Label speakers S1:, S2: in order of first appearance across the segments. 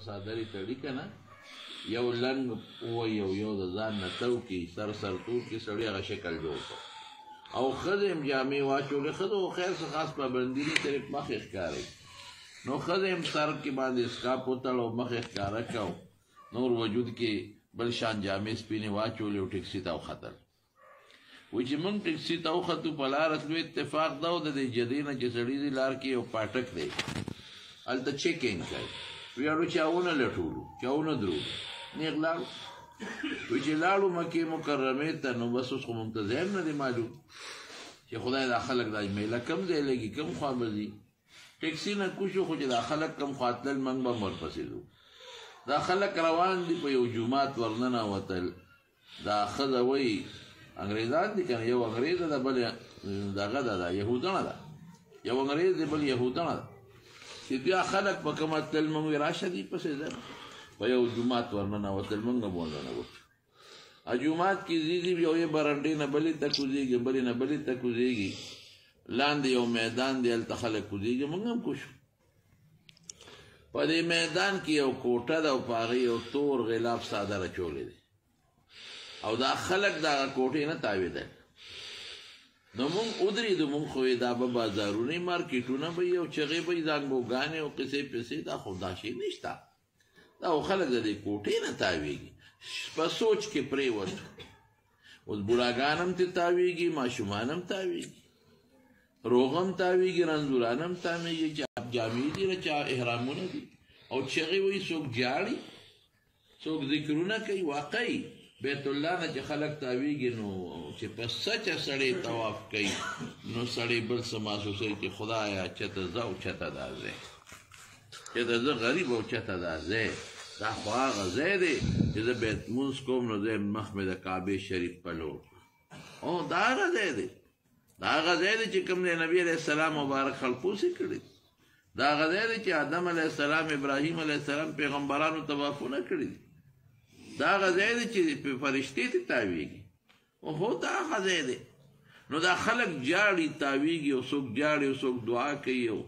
S1: صادرې تړي که نه یو لنګ ووایي او یو د ځان نه تو کړي سر سر تور کړي سړي هغه شکل جوړ کړ او ښځې هم جامې واچولې ښځو خو خیر څه خاص پابندي نه صرف مخ یې ښکاري نو ښځې هم سر کې باندې سکاپ وتړ او مخ یې ښکاره کړ نور وجود کې بل شان جامې سپینې واچولې او ټکسي ته وختل وایي چې موږ ټکسي ته وختو په لاره تلو اتفاق دا و د دې جدې نه چې سړي دې لار کې یو پاټک دی هلته چیکینګ کوي ویاړو چاونه لټولو چاونه درولو نیغ لاړو وایي چې لاړو مکې مکرمې ته نو بس اوس خو موږ ته ځای هم نه دی معلوم چې خدای دا خلک دا میله کم ځای لګي کم خوا به ځي ټکسي نه کوشو خو چې دا خلک کم خوا تلل موږ به هم ورپسې ځو دا خلک روان دي په یو جومات ورننوتل دا ښځه وایي انګریزان دي که نه یو انګریزه ده بل دغه ده یهودنه ده یو انګریز دی بل یهودنه ده چې بیا خلک په کومه تلل موږ وایي راشه دي پسې ځه په یو جومات ورننوتل موږ نه ورننوتو جومات کې ځي یو یې برنډې نه بلې ته کوزېږي بلې نه بلې ته کوزېږي لاندې یو میدان دی هلته خلک کوزېږي موږ هم کوشو په دې میدان کې یو کوټه ده او په هغې یو تور غلاف څادر اچولی دی او دا خلک دغه کوټې نه تاوېدل نو مونږ ودرېدو مونږ خو دا به بازارونه مارکېټونه به یې او چغې به یې زانګوګانې او قصې پسې دا خو دا شی نشته دا خو خلک د دې کوټې نه تاوېږي په سوچ کې پرېوتو اوس بوډاګان هم ترې تاوېږي ماشومان هم تاوېږي روغ هم تاوېږي رنځوران هم تاوېږي جامې دي نه چا احرامونه دي او چغې وایي څوک جاړي څوک ذکرونه کوي واقعي بیت الله نه چې خلک تاویږي نو چې په سچه سړی طواف کوي نو سړی بل څه محسوسوي چې خدایه چېته زه او چېته دا ځای چېته زه غریب او چېته دا ځای دا خو هغه ځای دی چې زه بیت لمونځ کوم نو ځای مخ مې د کعبې شریف په لور او دا هغه ځای دی دا هغه ځای دی چې کوم دی نبي علیه السلام مبارک خلقوسې کړي دا هغه ځای دی چې آدم علیه السلام ابراهیم علیه السلام پیغمبرانو طوافونه کړي دي دا هغه ځای دی چې فرشتې ته تاویږي اوهو دا هغه ځای دی نو دا خلک جاړي تاویږي او څوک جاړي او څوک دعا کوي او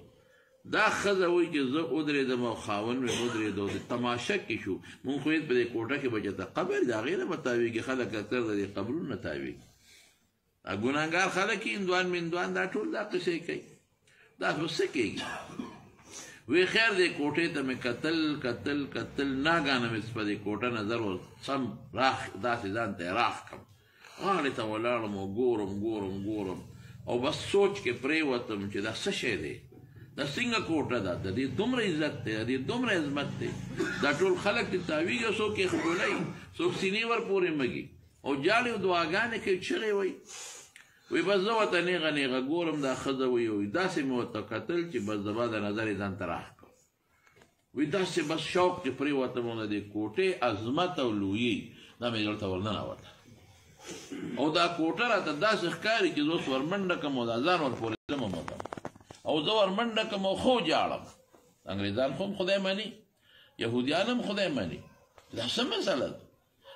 S1: دا ښځه وایي چې زه ودرېدم او خاوند مې ودرېد او د تماشه کې شو مونږ خو په دې کوټه کې به چې ته قبر د هغې نه به تاویږي خلک اکثر د دې قبرونو نه تاویږي دا ګناهګار خلک یې هندوان مندوان دا ټول دا قصې کوي دا خو څه کېږي وی خیر دې کوټې ته مې کتل ناګانه مې په دې کوټه نظر ور سم راخ داسې ځان ته راخ کړم غاړې ته ولاړم او ګورم او بس سوچ کې پرېوتم چې دا څه شی دی دا څنګه کوټه ده د دې دومره عزت دی د دې دومره عظمت دی دا ټول خلک دې تاویږي څوک یې ښکلوي څوک سینې ور پورې مږي او جاړې او دعاګانې کوي چغې وایي وی بس زه ورته نیغه ګورم دا ښځه وایي داسې مې ورته کتل چې بس زما د نظر یې ځان ته راښ کړ وی داسې بس شوق چې پرېوتم د دې کوټې عظمت او لویي دا مې زړه ته ورننوته او دا کوټه راته داسې ښکاري چې زه اوس ورمنډه کړم او دا ځان ورپورې ځم او زه ورمنډه کړم او خو جاړم انګریزان خو هم خدای مني یهودیان هم خدای مني دا څه مسله ده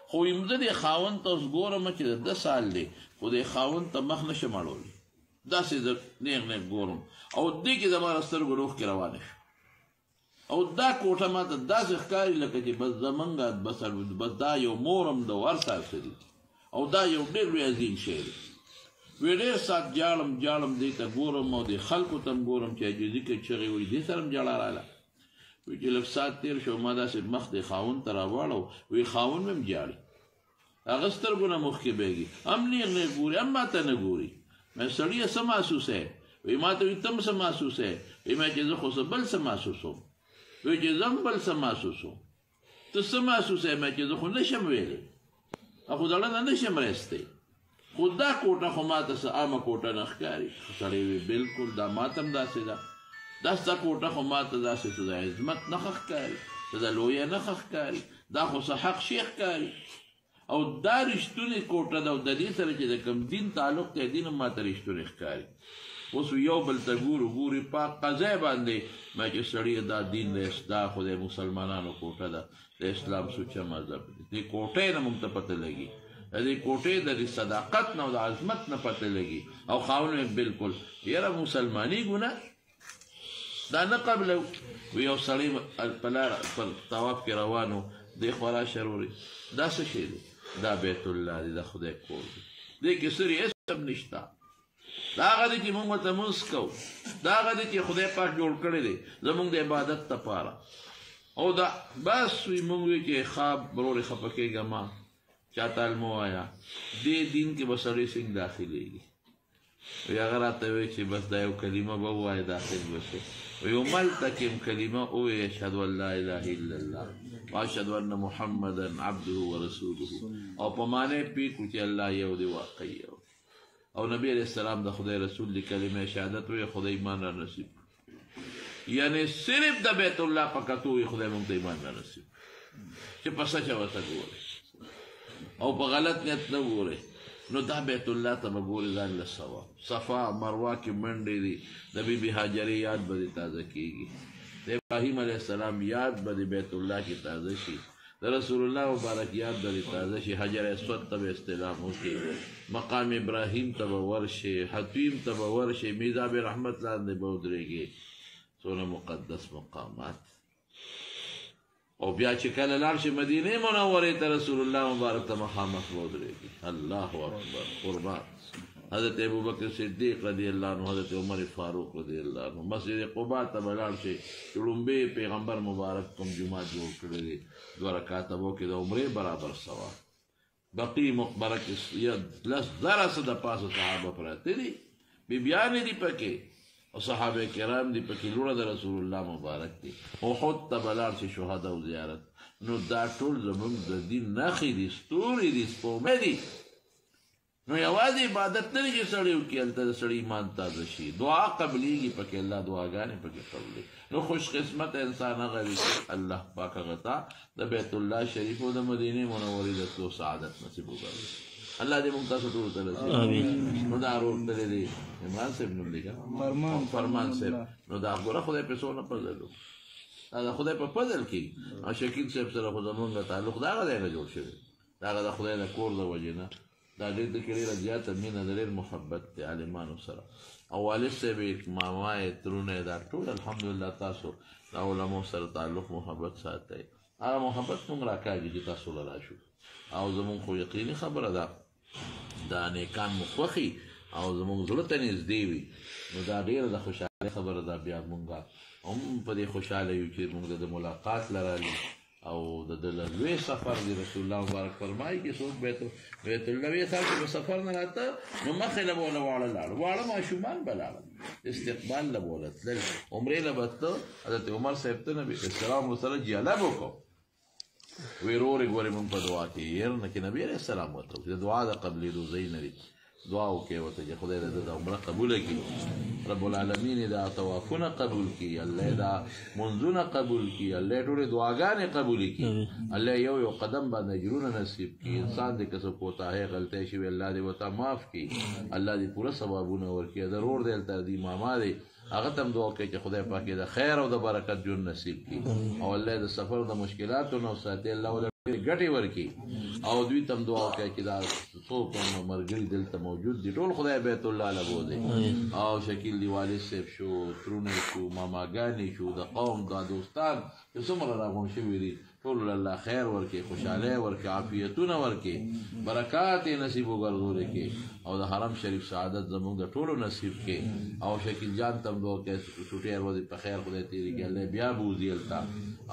S1: خو یم زه دې خاوند ته اوس ګورم چې د 10 سال دی خو دې خاوند ته مخ نشم اړولی داسې زه نیغ ګورم او دې کې زما له سترګو روح کې روانه شو او دا کوټه ما ته داسې ښکاري لکه چې بس زمونږ بس دا یو مورم د ورسال څه دي او دا یو ډېر لوی عظیم شی دی وی ډېر ساعت جاړم دې ته ګورم او دې خلکو ته هم ګورم چې عاجزي کوي چغې وایي دې سره هم جاړه راغله وی چې لږ ساعت تېر شو ما داسې مخ دې خاوند ته راواړو وی خاوند مې هم جاړي هغه سترګو نه مخکې بیږي هم نیغ ګوري هم ما ته نه ګوري مې سړیه څه محسوسوې وی ما ته وي ته هم څه محسوسوې وی مې چې زه خو څه بل څه محسوسوم وی چې زه هم بل څه محسوسوم ته څه محسوسوې مې چې زه خو نشم ویلی خو زړه نه نشم رستی خو دا کوټه خو ما ته څه عامه کوټه نه ښکاري سړی وی بلکل دا ما ته هم داسې ده دا ستا کوټه خو ما ته داسې څه د عظمت نښه ښکاري څه د لویه نښه ښکاري دا خو څه حق شی ښکاري او دا رښتونې کوټه ده او د دې سره چې د کوم دین تعلق دی دین هم ما ته رښتونې ښکاري اوس یو بل ته ګوري پاک قضای باندې ما چې سړی دا دین دی دا خو د مسلمانانو کوټه ده د اسلام سوچه مذهب دی دې کوټې نه موږ ته پته لګي د دې کوټې د صداقت نه او د عظمت نه پته لګي او خاوند مې بلکل یاره مسلماني ګناه دا نه قبلو یو سړی په لار په طواف کې روان و دی خوا راشه ورورې دا څه شی دی دا بیت الله دی د خدای کور دی دې کې سري هېڅ هم نشته دا هغه دی چې موږ ورته لمونځ کوو دا هغه دی چې خدای پاک جوړ کړی دی زموږ د عبادت دپاره او دا بس وي موږ وی چې خواب ورورې خفه کېږه ما چاته مو وایه دې دین کې به سړی څنګه داخلېږي وی هغه راته وی چې بس دا یو کلمه به ووایه داخل به شي وی هملته کې هم کلمه ووایه اشهد ان لا اله الا الله واشهد ان محمدا عبده ورسوله او په معنی پوه کړو چې الله یو دی واقعي یو او نبی علیه السلام د خدای رسول د کلمه شهادت وی خدای ایمان را نصیب یعنی صرف د بیت الله په کتو وی خدای مونږ ته ایمان را نصیب چې په سچه ورته ګورئ او په غلط نیت نه ګورئ نو دا بیت الله ته به ګورئ ځان له ثواب صفا مروه کې منډې دي د بیبي هاجرې یاد به دې تازه کېږي د ابراهیم علیه السلام یاد به د بیت الله کې تازه شي د رسول الله مبارک یاد به دې تازه شي حجر اسود ته به استلام وکړي مقام ابراهیم ته به ورشي حتیم ته به ورشي میزاب رحمت لاندې به ودرېږي څونه مقدس مقامات او بیا چې کله لاړ شي مدینې منورې ته رسول الله مبارک ته مخامخ به ودرېږي الله اکبر قربان حضرت ابوبکر صدیق رضی الله عنه حضرت عمر فاروق رضی الله عنه مسجد قباء ته به لاړ شي چې لومبې پیغمبر مبارک کوم جومات جوړ کړی دی 2 رکعاته به وکړي د عمرې برابر ثواب بقي مقبره کې 10,000 څه د پاسه صحابه پراته دي بیبیانې دي پکې او صحابه کرام دي پکې لوړه د رسول الله مبارک دي احد ته به لاړ شي شهدا او زیارت نو دا ټول زموږ د دین نښې دي ستوري دي سپوږمۍ دي نو یوازې عبادت نه دی چې سړی وکړي هلته د سړي ایمان تازه شي دعا قبلېږي پکې الله دعاګانې پکې قبلې نو خوش قسمت انسان هغه وي چې الله پاک هغه ته د بیت الله شریف او د مدینې منورې د تلو سعادت نصیب وکړي الله دې موږ تاسو ټولو ته رسوي نو دا ورور تللی دی عمران صاحب نوم دی که فرمان صاحب نو دا ګوره خدای په څونه فضل دا د خدای په فضل کې او شکیل صاحب سره خو زمونږ تعلق د هغه ځای نه جوړ شوی د هغه د خدای د کور د وجې نه دا ډېر د کې ډېره زیاته مینه د ډېر محبت دی عالمانو سره او والد صاحب یې ماما یې ترونه یې دا ټول الحمدلله تاسو د علماو سره تعلق محبت ساتئ هغه محبت موږ راکاږي چې تاسو له راشو او زمونږ خو یقیني خبره ده دا نیکان مو خوښي او زمونږ زړه ته نږدې وي نو دا ډېره د خوشحالۍ خبره ده بیا مونږ هم په دې خوشحاله یو چې مونږ د ملاقات لرالي او د لوی سفر دی رسول الله مبارک فرمایي چې څوک بیت الله وی سال په سفر نه راته نو مخې له بوله واړه لاړ واړه ماشومان به لاړل استقبال له بوله تلل عمرې له به ته حضرت عمر صاحب ته نبي اسلام ورسره جلب وکړو وی رورې ګورې مونږ په دعا کې هېر نه کې نبي علیه السلام ورته د دعا د قبلېدو ځای نه دی دعا وکړئ ورته چې خدای دې د عمره قبوله کړي رب العالمین دا طوافونه قبول کړي الله دا منځونه قبول کړي الله ټولې دعاګانې قبولې کړي الله یو قدم باندې اجرونه نصیب کړي انسان دې که څه کوتاهۍ غلطۍ شوي الله دې ورته معاف کړي الله دې پوره ثوابونه ورکړي ضرور دی هلته دې ماما دی هغه ته هم دعا کوي چې خدای پاک د خیر او د برکت ژوند نصیب کړي او الله د سفر د مشکلاتو نه وساتي الله ګټې ورکړي او دوی ته هم دعا کوي چې دا څوک ملګري دلته موجود دي ټول خدای بیت الله له بولي او شکیل دی والد صاحب شو ترونه شو ماماګانې شو د قوم دا دوستان چې څومره راغونډ شوي دي ټول الله خیر ورکړي خوشحالۍ ورکړي عافیتونه ورکړي برکات یې نصیب وګرځولې کړي او د حرم شریف سعادت زموږ د ټولو نصیب کړي او شکیل جان ته هم دعا کوي چوټۍ ورځې په خیر خدای تېرې کړي الله بیا بوځي هلته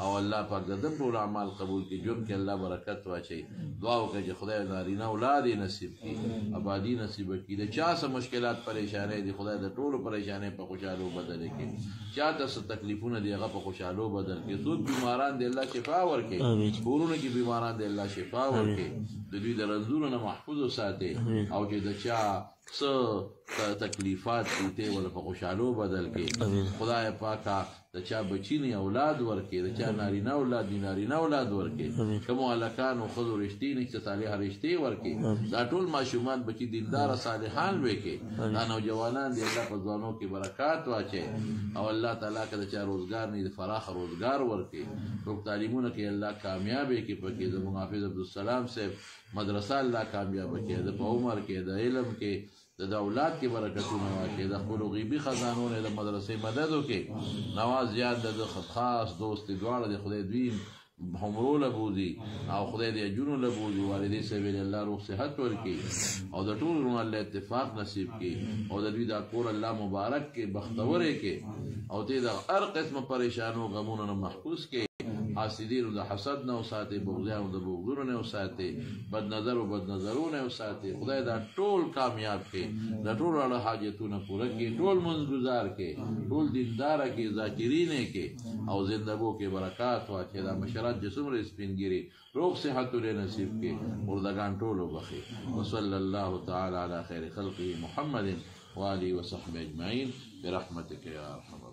S1: او الله پاک د ده ټول اعمال قبول کړي ژوند کې الله برکت واچوي دعا وکړئ چې خدای نارینه اولاد یې نصیب کړي آبادي نصیب کړي د چا څه مشکلات پریشانۍ دي خدای د ټولو پریشانۍ په خوشحالو بدلې کړي چا ته څه تکلیفونه دي هغه په خوشحالو بدل کړي څوک بیماران دي الله شفا ورکړي کورونو کې بیماران دي الله شفا ورکړي د دوی د رنځونو نه محفوظ وساتي او چې د چا څه تکلیفات دي ته ول په خوشحالو بدل کړي خدای پاکه د چا بچی نه اولاد ورکړي د چا نارینه اولاد دي نارینه اولاد ورکړي کوم هلکان او ښځو رشتې نه چې صالح رشتې ورکړي دا ټول ماشومان بچي دیندار صالحان وکړي دا نوجوانان دي الله په ځوانو کې برکات واچي او الله تعالی که د چا روزګار نه فراخ روزګار ورکړي ټول تعلیمونه کې الله کامیاب کړي پکې زموږ حافظ عبدالسلام صاحب مدرسه الله کامیاب کړي د په عمر کې د علم کې د اولاد کې برکتونه واچي د خپل غیبي خزانو نه د مدرسې مدد وکړي نواز یاد د خاص دوست دواړه د خدای دین همرو لبوزي او خدای دې اجرونه لبوزي والدې سبیل الله روح صحت ورکړي او د ټول الله اتفاق نصیب کړي او د دوی دا کور الله مبارک کړي بختور کړي او دې د هر قسم پریشانو غمونو نه محفوظ کړي حاسدین د حسد نه وساتي بغضیانو د بغضونو نه وساتي بد نظر او بد نظرونه وساتي خدای دا ټول کامیاب کړي د ټول اړه حاجتونه پوره کړي ټول منځګزار کړي ټول دیندار کړي ذاکرین کړي او زندګو کې برکات واچي دا مشرات جسم ر سپینګری روغ صحت له نصیب کړي مردگان ټول وبخي وصلی الله تعالی علی خیر خلقه محمد و آله و صحبه اجمعین برحمتک یا ارحم